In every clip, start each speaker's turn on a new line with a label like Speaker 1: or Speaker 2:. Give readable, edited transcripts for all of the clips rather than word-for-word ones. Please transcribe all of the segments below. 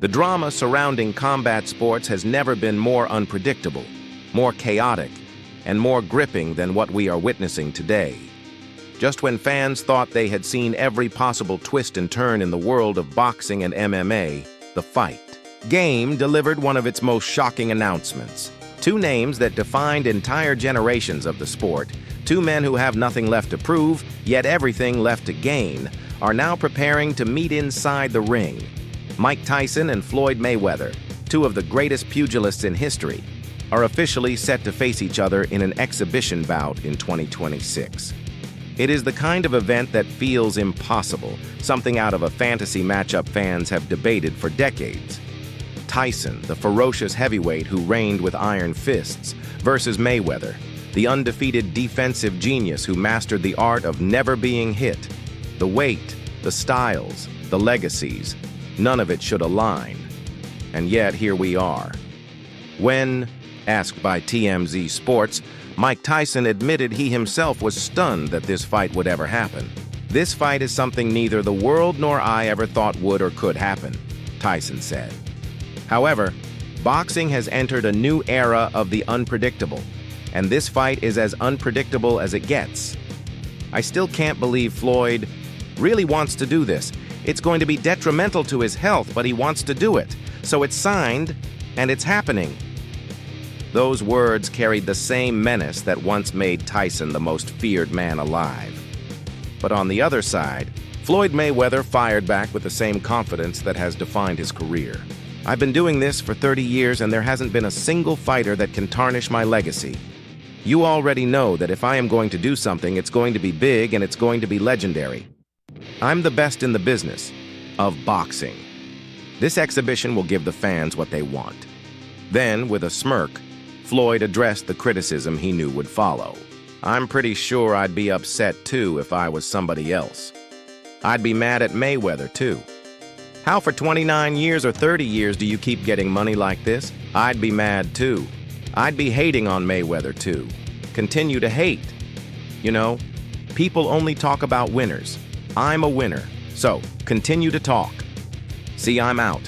Speaker 1: The drama surrounding combat sports has never been more unpredictable, more chaotic, and more gripping than what we are witnessing today. Just when fans thought they had seen every possible twist and turn in the world of boxing and MMA, the fight game delivered one of its most shocking announcements. Two names that defined entire generations of the sport, two men who have nothing left to prove, yet everything left to gain, are now preparing to meet inside the ring. Mike Tyson and Floyd Mayweather, two of the greatest pugilists in history, are officially set to face each other in an exhibition bout in 2026. It is the kind of event that feels impossible, something out of a fantasy matchup fans have debated for decades. Tyson, the ferocious heavyweight who reigned with iron fists, versus Mayweather, the undefeated defensive genius who mastered the art of never being hit. The weight, the styles, the legacies, none of it should align. And yet here we are. When asked by TMZ Sports, Mike Tyson admitted he himself was stunned that this fight would ever happen. "This fight is something neither the world nor I ever thought would or could happen," Tyson said. However, boxing has entered a new era of the unpredictable, and this fight is as unpredictable as it gets. "I still can't believe Floyd really wants to do this. It's going to be detrimental to his health, but he wants to do it. So it's signed, and it's happening." Those words carried the same menace that once made Tyson the most feared man alive. But on the other side, Floyd Mayweather fired back with the same confidence that has defined his career. "I've been doing this for 30 years and there hasn't been a single fighter that can tarnish my legacy. You already know that if I am going to do something, it's going to be big and it's going to be legendary. I'm the best in the business of boxing. This exhibition will give the fans what they want." Then, with a smirk, Floyd addressed the criticism he knew would follow. "I'm pretty sure I'd be upset too if I was somebody else. I'd be mad at Mayweather too. How for 29 years or 30 years do you keep getting money like this? I'd be mad too. I'd be hating on Mayweather too. Continue to hate. You know, people only talk about winners. I'm a winner, so continue to talk. See, I'm out."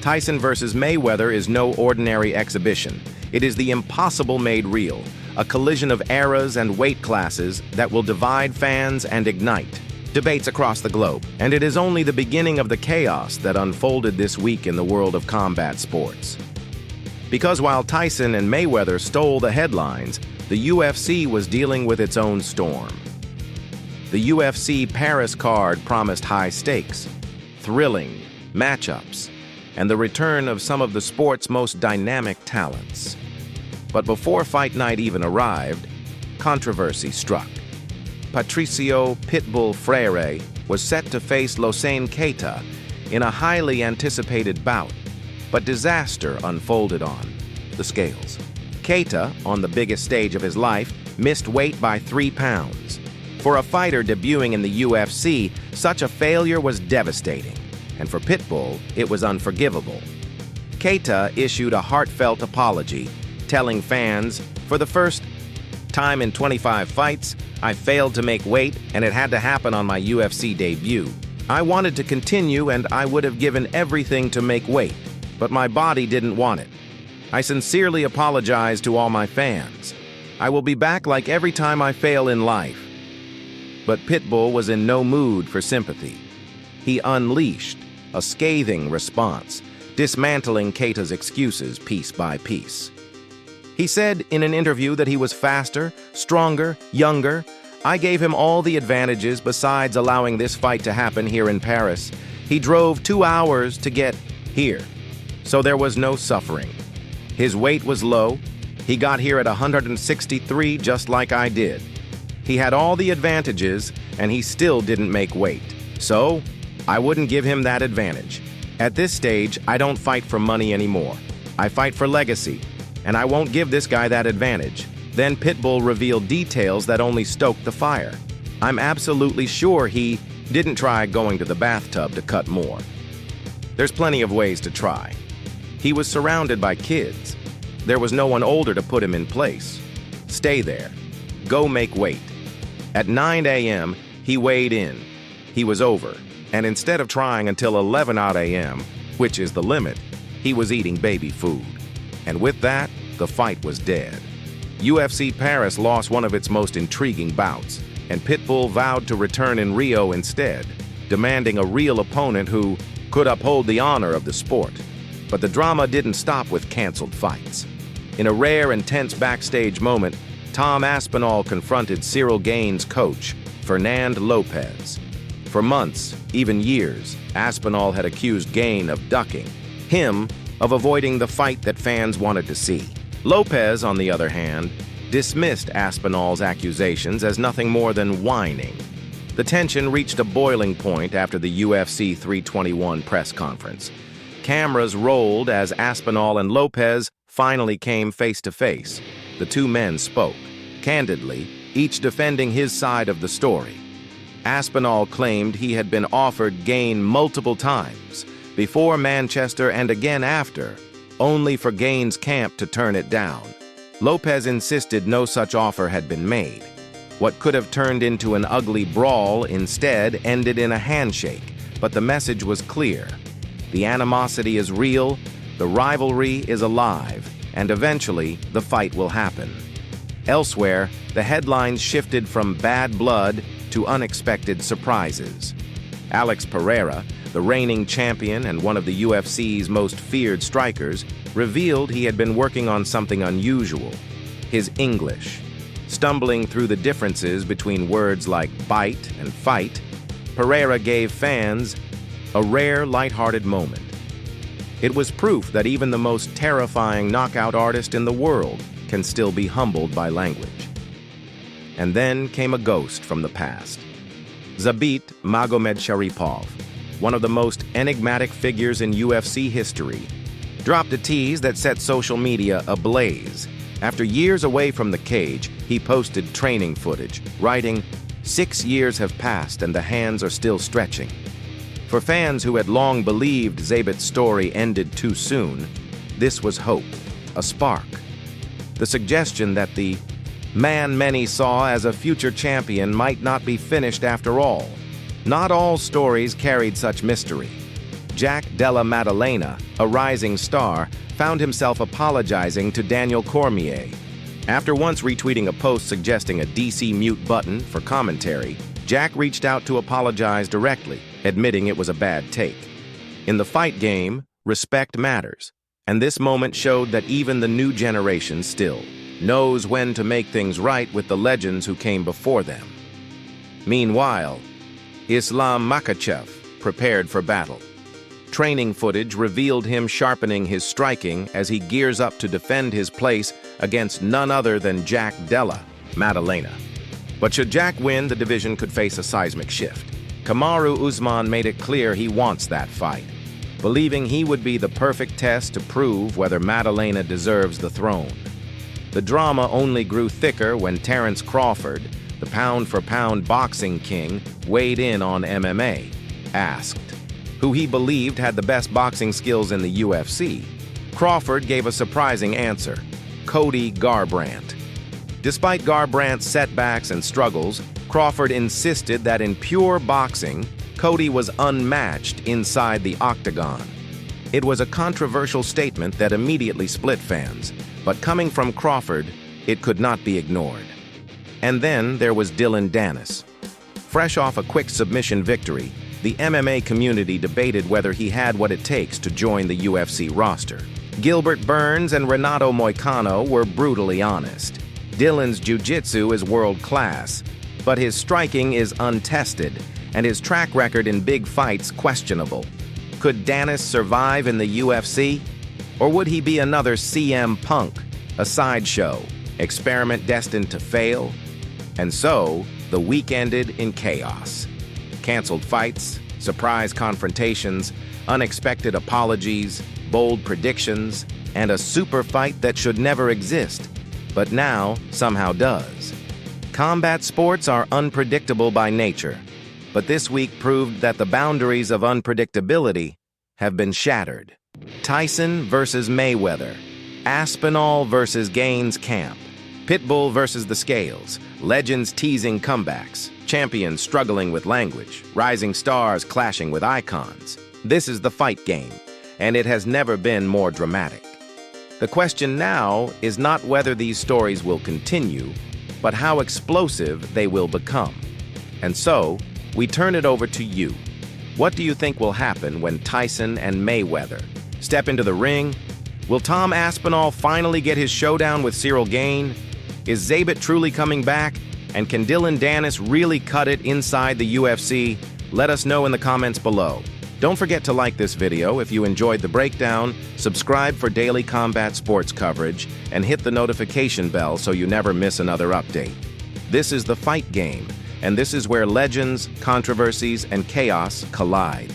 Speaker 1: Tyson versus Mayweather is no ordinary exhibition. It is the impossible made real, a collision of eras and weight classes that will divide fans and ignite debates across the globe. And it is only the beginning of the chaos that unfolded this week in the world of combat sports. Because while Tyson and Mayweather stole the headlines, the UFC was dealing with its own storm. The UFC Paris card promised high stakes, thrilling matchups, and the return of some of the sport's most dynamic talents. But before fight night even arrived, controversy struck. Patricio Pitbull Freire was set to face Losene Keita in a highly anticipated bout, but disaster unfolded on the scales. Keita, on the biggest stage of his life, missed weight by 3 pounds. For a fighter debuting in the UFC, such a failure was devastating, and for Pitbull, it was unforgivable. Keita issued a heartfelt apology, telling fans, "For the first time in 25 fights, I failed to make weight, and it had to happen on my UFC debut. I wanted to continue, and I would have given everything to make weight, but my body didn't want it. I sincerely apologize to all my fans. I will be back like every time I fail in life." But Pitbull was in no mood for sympathy. He unleashed a scathing response, dismantling Keita's excuses piece by piece. He said in an interview that he was faster, stronger, younger. "I gave him all the advantages besides allowing this fight to happen here in Paris. He drove 2 hours to get here, so there was no suffering. His weight was low. He got here at 163 just like I did. He had all the advantages, and he still didn't make weight. So I wouldn't give him that advantage. At this stage, I don't fight for money anymore. I fight for legacy, and I won't give this guy that advantage." Then Pitbull revealed details that only stoked the fire. "I'm absolutely sure he didn't try going to the bathtub to cut more. There's plenty of ways to try. He was surrounded by kids. There was no one older to put him in place. Stay there. Go make weight." At 9 a.m., he weighed in. He was over, and instead of trying until 11 a.m., which is the limit, he was eating baby food. And with that, the fight was dead. UFC Paris lost one of its most intriguing bouts, and Pitbull vowed to return in Rio instead, demanding a real opponent who could uphold the honor of the sport. But the drama didn't stop with canceled fights. In a rare and tense backstage moment, Tom Aspinall confronted Ciryl Gane's coach, Fernand Lopez. For months, even years, Aspinall had accused Gane of ducking, him of avoiding the fight that fans wanted to see. Lopez, on the other hand, dismissed Aspinall's accusations as nothing more than whining. The tension reached a boiling point after the UFC 321 press conference. Cameras rolled as Aspinall and Lopez finally came face to face. The two men spoke, candidly, each defending his side of the story. Aspinall claimed he had been offered Gane multiple times, before Manchester and again after, only for Gane's camp to turn it down. Lopez insisted no such offer had been made. What could have turned into an ugly brawl instead ended in a handshake, but the message was clear. The animosity is real, the rivalry is alive, and eventually the fight will happen. Elsewhere, the headlines shifted from bad blood to unexpected surprises. Alex Pereira, the reigning champion and one of the UFC's most feared strikers, revealed he had been working on something unusual: his English. Stumbling through the differences between words like bite and fight, Pereira gave fans a rare, lighthearted moment. It was proof that even the most terrifying knockout artist in the world can still be humbled by language. And then came a ghost from the past. Zabit Magomedsharipov, one of the most enigmatic figures in UFC history, dropped a tease that set social media ablaze. After years away from the cage, he posted training footage, writing, "6 years have passed and the hands are still stretching." For fans who had long believed Zabit's story ended too soon, this was hope, a spark. The suggestion that the man many saw as a future champion might not be finished after all. Not all stories carried such mystery. Della Maddalena, a rising star, found himself apologizing to Daniel Cormier. After once retweeting a post suggesting a DC mute button for commentary, Jack reached out to apologize directly, admitting it was a bad take. In the fight game, respect matters, and this moment showed that even the new generation still knows when to make things right with the legends who came before them. Meanwhile, Islam Makhachev prepared for battle. Training footage revealed him sharpening his striking as he gears up to defend his place against none other than Della Maddalena. But should Jack win, the division could face a seismic shift. Kamaru Usman made it clear he wants that fight, believing he would be the perfect test to prove whether Maddalena deserves the throne. The drama only grew thicker when Terrence Crawford, the pound-for-pound boxing king, weighed in on MMA. Asked who he believed had the best boxing skills in the UFC, Crawford gave a surprising answer: Cody Garbrandt. Despite Garbrandt's setbacks and struggles, Crawford insisted that in pure boxing, Cody was unmatched inside the octagon. It was a controversial statement that immediately split fans, but coming from Crawford, it could not be ignored. And then there was Dillon Danis. Fresh off a quick submission victory, the MMA community debated whether he had what it takes to join the UFC roster. Gilbert Burns and Renato Moicano were brutally honest. Dillon's jiu-jitsu is world-class, but his striking is untested, and his track record in big fights questionable. Could Danis survive in the UFC? Or would he be another CM Punk, a sideshow, experiment destined to fail? And so, the week ended in chaos. Canceled fights, surprise confrontations, unexpected apologies, bold predictions, and a super fight that should never exist, but now somehow does. Combat sports are unpredictable by nature, but this week proved that the boundaries of unpredictability have been shattered. Tyson versus Mayweather, Aspinall versus Gane's camp, Pitbull versus the scales, legends teasing comebacks, champions struggling with language, rising stars clashing with icons. This is the fight game, and it has never been more dramatic. The question now is not whether these stories will continue, but how explosive they will become. And so, we turn it over to you. What do you think will happen when Tyson and Mayweather step into the ring? Will Tom Aspinall finally get his showdown with Ciryl Gane? Is Zabit truly coming back? And can Dillon Danis really cut it inside the UFC? Let us know in the comments below. Don't forget to like this video if you enjoyed the breakdown, subscribe for daily combat sports coverage, and hit the notification bell so you never miss another update. This is the fight game, and this is where legends, controversies, and chaos collide.